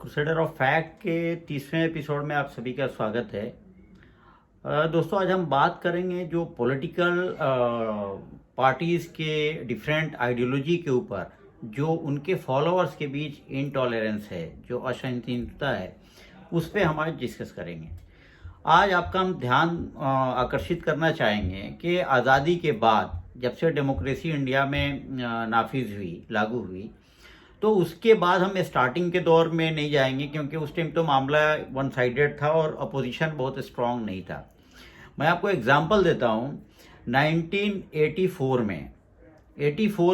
Crusader of fact के 30वें episode में आप सभी का स्वागत है। दोस्तों, आज हम बात करेंगे जो पॉलिटिकल पार्टीज के डिफरेंट आइडियोलॉजी के ऊपर जो उनके फॉलोअर्स के बीच इनटॉलरेंस है, जो असहिष्णुता है, उस पर हम आज डिस्कस करेंगे। आज आपका हम ध्यान आकर्षित करना चाहेंगे कि आज़ादी के बाद जब से डेमोक्रेसी इंडिया में नाफिज हुई, लागू हुई, तो उसके बाद हम स्टार्टिंग के दौर में नहीं जाएंगे क्योंकि उस टाइम तो मामला वन साइडेड था और अपोजिशन बहुत स्ट्रांग नहीं था। मैं आपको एग्जांपल देता हूँ। 1984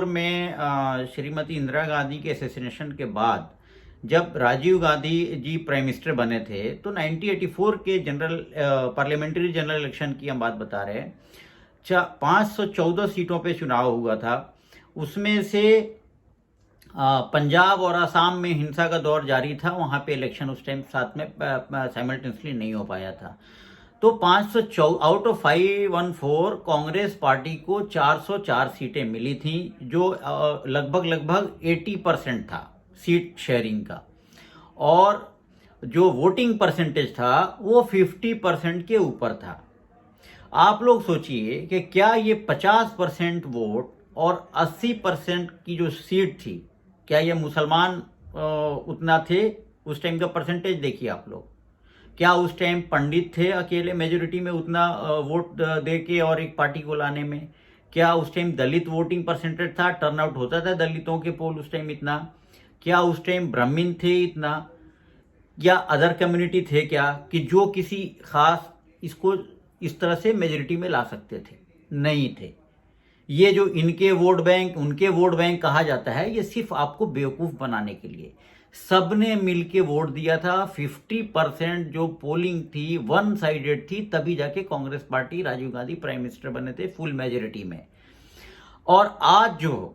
में श्रीमती इंदिरा गांधी के असैसिनेशन के बाद जब राजीव गांधी जी प्राइम मिनिस्टर बने थे तो 1984 के पार्लियामेंट्री जनरल इलेक्शन की हम बात बता रहे हैं। 514 सीटों पे चुनाव हुआ था। उसमें से पंजाब और असम में हिंसा का दौर जारी था, वहाँ पे इलेक्शन उस टाइम साथ में साइमल्टेनियसली नहीं हो पाया था। तो 514 आउट ऑफ 514 कांग्रेस पार्टी को 404 सीटें मिली थी, जो लगभग 80% था सीट शेयरिंग का, और जो वोटिंग परसेंटेज था वो 50% के ऊपर था। आप लोग सोचिए कि क्या ये 50% वोट और 80% की जो सीट थी, क्या ये मुसलमान उतना थे? उस टाइम का परसेंटेज देखिए आप लोग। क्या उस टाइम पंडित थे अकेले मेजोरिटी में उतना वोट दे के और एक पार्टी को लाने में? क्या उस टाइम दलित वोटिंग परसेंटेज था, टर्नआउट होता था दलितों के पोल उस टाइम इतना? क्या उस टाइम ब्राह्मण थे इतना, या अदर कम्युनिटी थे क्या कि जो किसी खास इसको इस तरह से मेजोरिटी में ला सकते थे? नहीं थे। ये जो इनके वोट बैंक उनके वोट बैंक कहा जाता है, ये सिर्फ आपको बेवकूफ बनाने के लिए। सबने मिलके वोट दिया था। 50% जो पोलिंग थी वन साइडेड थी, तभी जाके Congress party, Rajiv Gandhi prime minister बने थे फुल मेजोरिटी में। और आज जो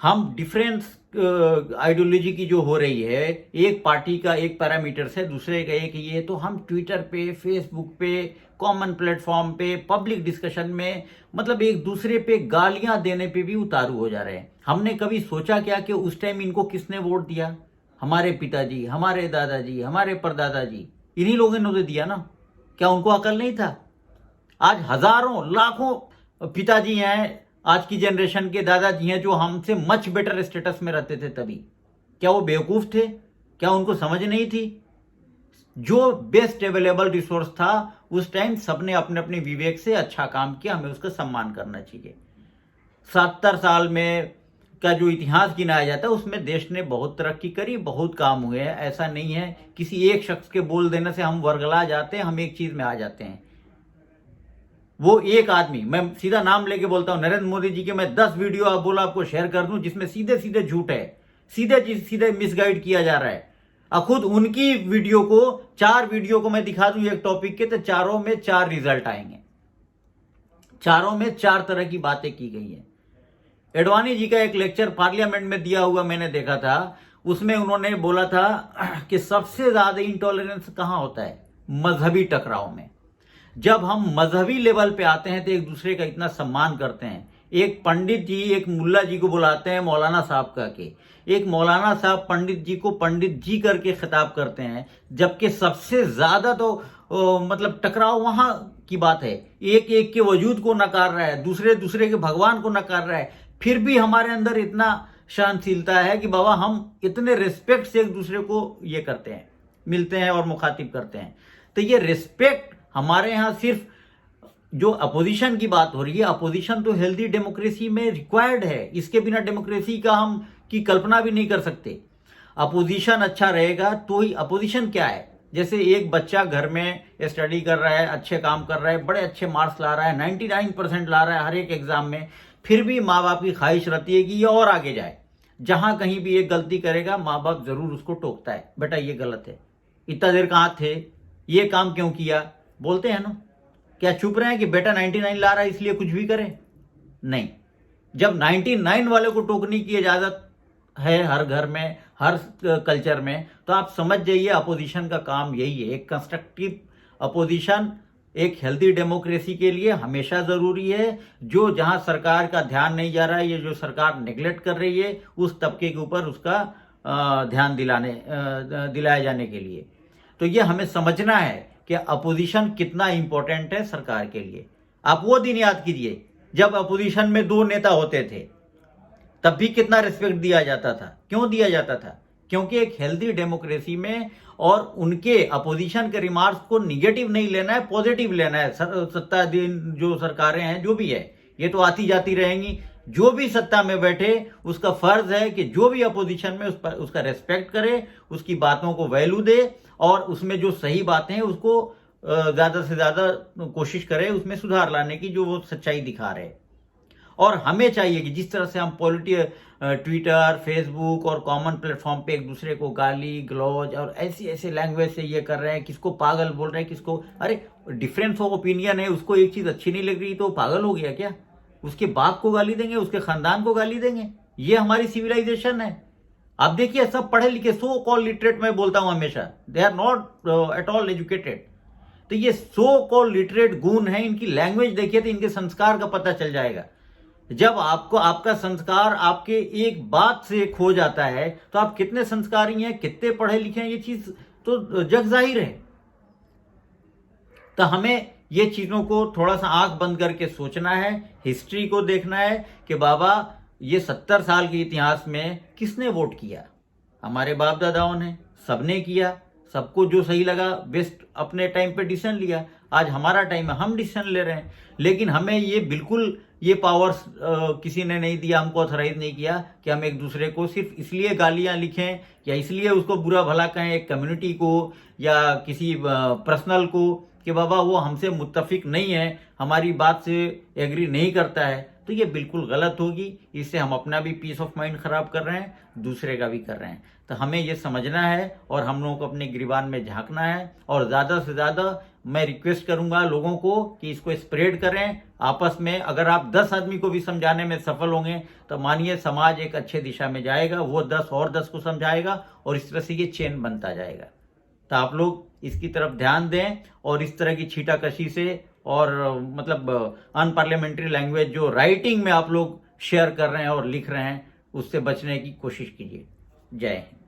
हम डिफरेंस आइडियोलॉजी की जो हो रही है, एक पार्टी का एक पैरामीटर से दूसरे का एक, ये तो हम ट्विटर पे, फेसबुक पे, कॉमन प्लेटफॉर्म पे, पब्लिक डिस्कशन में, मतलब एक दूसरे पे गालियां देने पे भी उतारू हो जा रहे हैं। हमने कभी सोचा क्या कि उस टाइम इनको किसने वोट दिया? हमारे पिताजी, हमारे दादाजी, हमारे परदादाजी, इन्हीं लोगों ने दिया ना। क्या उनको अकल नहीं था? आज हजारों लाखों पिताजी हैं, आज की जनरेशन के दादाजी हैं, जो हमसे मच बेटर स्टेटस में रहते थे तभी। क्या वो बेवकूफ थे? क्या उनको समझ नहीं थी? जो बेस्ट अवेलेबल रिसोर्स था उस टाइम, सबने अपने अपने विवेक से अच्छा काम किया, हमें उसका सम्मान करना चाहिए। 70 साल में का जो इतिहास गिनाया जाता है उसमें देश ने बहुत तरक्की करी, बहुत काम हुए हैं। ऐसा नहीं है किसी एक शख्स के बोल देने से हम वर्गला जाते हैं, हम एक चीज में आ जाते हैं। वो एक आदमी, मैं सीधा नाम लेके बोलता हूं, नरेंद्र मोदी जी के मैं 10 वीडियो आप बोला आपको शेयर कर दूं जिसमें सीधे सीधे झूठ है, सीधे मिसगाइड किया जा रहा है। खुद उनकी वीडियो को, 4 वीडियो को मैं दिखा दूं एक टॉपिक के, तो चारों में 4 रिजल्ट आएंगे। चारों में 4 तरह की बातें की गई है। एडवाणी जी का एक लेक्चर पार्लियामेंट में दिया हुआ मैंने देखा था, उसमें उन्होंने बोला था कि सबसे ज्यादा इंटॉलरेंस कहां होता है? मजहबी टकराव में। जब हम मजहबी लेवल पे आते हैं तो एक दूसरे का इतना सम्मान करते हैं। एक पंडित जी एक मुल्ला जी को बुलाते हैं मौलाना साहब कह के, एक मौलाना साहब पंडित जी को पंडित जी करके खिताब करते हैं, जबकि सबसे ज्यादा तो मतलब टकराव वहां की बात है। एक एक के वजूद को नकार रहा है, दूसरे के भगवान को नकार रहा है, फिर भी हमारे अंदर इतना सहनशीलता है कि बाबा हम इतने रिस्पेक्ट से एक दूसरे को ये करते हैं, मिलते हैं और मुखातिब करते हैं। तो ये रिस्पेक्ट हमारे यहां सिर्फ, जो अपोजिशन की बात हो रही है, अपोजिशन तो हेल्दी डेमोक्रेसी में रिक्वायर्ड है। इसके बिना डेमोक्रेसी का हम की कल्पना भी नहीं कर सकते। अपोजिशन अच्छा रहेगा तो ही। अपोजिशन क्या है? जैसे एक बच्चा घर में स्टडी कर रहा है, अच्छे काम कर रहा है, बड़े अच्छे मार्क्स ला रहा है, 99% ला रहा है हर एक एग्जाम में, फिर भी माँ बाप की ख्वाहिश रहती है कि ये और आगे जाए। जहां कहीं भी एक गलती करेगा, माँ बाप जरूर उसको टोकता है, बेटा ये गलत है, इतना देर कहां थे, ये काम क्यों किया, बोलते हैं ना। क्या चुप रहे हैं कि बेटा 99 ला रहा है इसलिए कुछ भी करें? नहीं। जब 99 वाले को टोकने की इजाजत है हर घर में, हर कल्चर में, तो आप समझ जाइए अपोजिशन का काम यही है। एक कंस्ट्रक्टिव अपोजिशन एक हेल्दी डेमोक्रेसी के लिए हमेशा जरूरी है। जो जहां सरकार का ध्यान नहीं जा रहा है, ये जो सरकार नेग्लेक्ट कर रही है, उस तबके के ऊपर उसका ध्यान दिलाए जाने के लिए। तो ये हमें समझना है कि अपोजिशन कितना इंपॉर्टेंट है सरकार के लिए। आप वो दिन याद कीजिए जब अपोजिशन में 2 नेता होते थे, तब भी कितना रिस्पेक्ट दिया जाता था। क्यों दिया जाता था? क्योंकि एक हेल्दी डेमोक्रेसी में और उनके अपोजिशन के रिमार्क्स को निगेटिव नहीं लेना है, पॉजिटिव लेना है। सत्ताधीन जो सरकारें हैं, जो भी है, ये तो आती जाती रहेंगी। जो भी सत्ता में बैठे उसका फर्ज है कि जो भी अपोजिशन में उसका रेस्पेक्ट करे, उसकी बातों को वैल्यू दे और उसमें जो सही बातें हैं उसको ज्यादा से ज्यादा कोशिश करे उसमें सुधार लाने की, जो वो सच्चाई दिखा रहे। और हमें चाहिए कि जिस तरह से हम ट्विटर, फेसबुक और कॉमन प्लेटफॉर्म पे एक दूसरे को गाली गलौज और ऐसी ऐसे लैंग्वेज से ये कर रहे हैं, किसको पागल बोल रहे हैं, किसको, अरे डिफरेंस ऑफ ओपिनियन है, उसको एक चीज अच्छी नहीं लग रही तो पागल हो गया क्या? उसके बाप को गाली देंगे, उसके खानदान को गाली देंगे? ये हमारी सिविलाइजेशन है। आप देखिए, सब पढ़े लिखे, सो कॉल लिटरेट मैं बोलता हूं हमेशा, they are not at all educated. तो ये सो कॉल लिटरेट गुण है, इनकी लैंग्वेज देखिए तो इनके संस्कार का पता चल जाएगा। जब आपको आपका संस्कार आपके एक बात से खो जाता है तो आप कितने संस्कारी हैं, कितने पढ़े लिखे हैं, ये चीज तो जग जाहिर है। तो हमें ये चीजों को थोड़ा सा आंख बंद करके सोचना है, हिस्ट्री को देखना है कि बाबा ये 70 साल के इतिहास में किसने वोट किया? हमारे बाप दादाओं ने, सबने किया, सबको जो सही लगा बेस्ट अपने टाइम पे डिसीजन लिया। आज हमारा टाइम है, हम डिसीजन ले रहे हैं, लेकिन हमें ये बिल्कुल ये पावर्स किसी ने नहीं दिया, हमको ऑथराइज नहीं किया कि हम एक दूसरे को सिर्फ इसलिए गालियां लिखें या इसलिए उसको बुरा भला कहें, एक कम्युनिटी को या किसी पर्सनल को, कि बाबा वो हमसे मुत्तफिक नहीं है, हमारी बात से एग्री नहीं करता है। तो ये बिल्कुल गलत होगी। इससे हम अपना भी पीस ऑफ माइंड खराब कर रहे हैं, दूसरे का भी कर रहे हैं। तो हमें ये समझना है और हम लोगों को अपने गिरबान में झांकना है। और ज्यादा से ज्यादा मैं रिक्वेस्ट करूंगा लोगों को कि इसको स्प्रेड करें आपस में। अगर आप 10 आदमी को भी समझाने में सफल होंगे तो मानिए समाज एक अच्छे दिशा में जाएगा, वो 10 और 10 को समझाएगा और इस तरह से ये चेन बनता जाएगा। तो आप लोग इसकी तरफ ध्यान दें और इस तरह की छीटाकशी से और मतलब अनपार्लियामेंट्री लैंग्वेज जो राइटिंग में आप लोग शेयर कर रहे हैं और लिख रहे हैं, उससे बचने की कोशिश कीजिए। जय हिंद।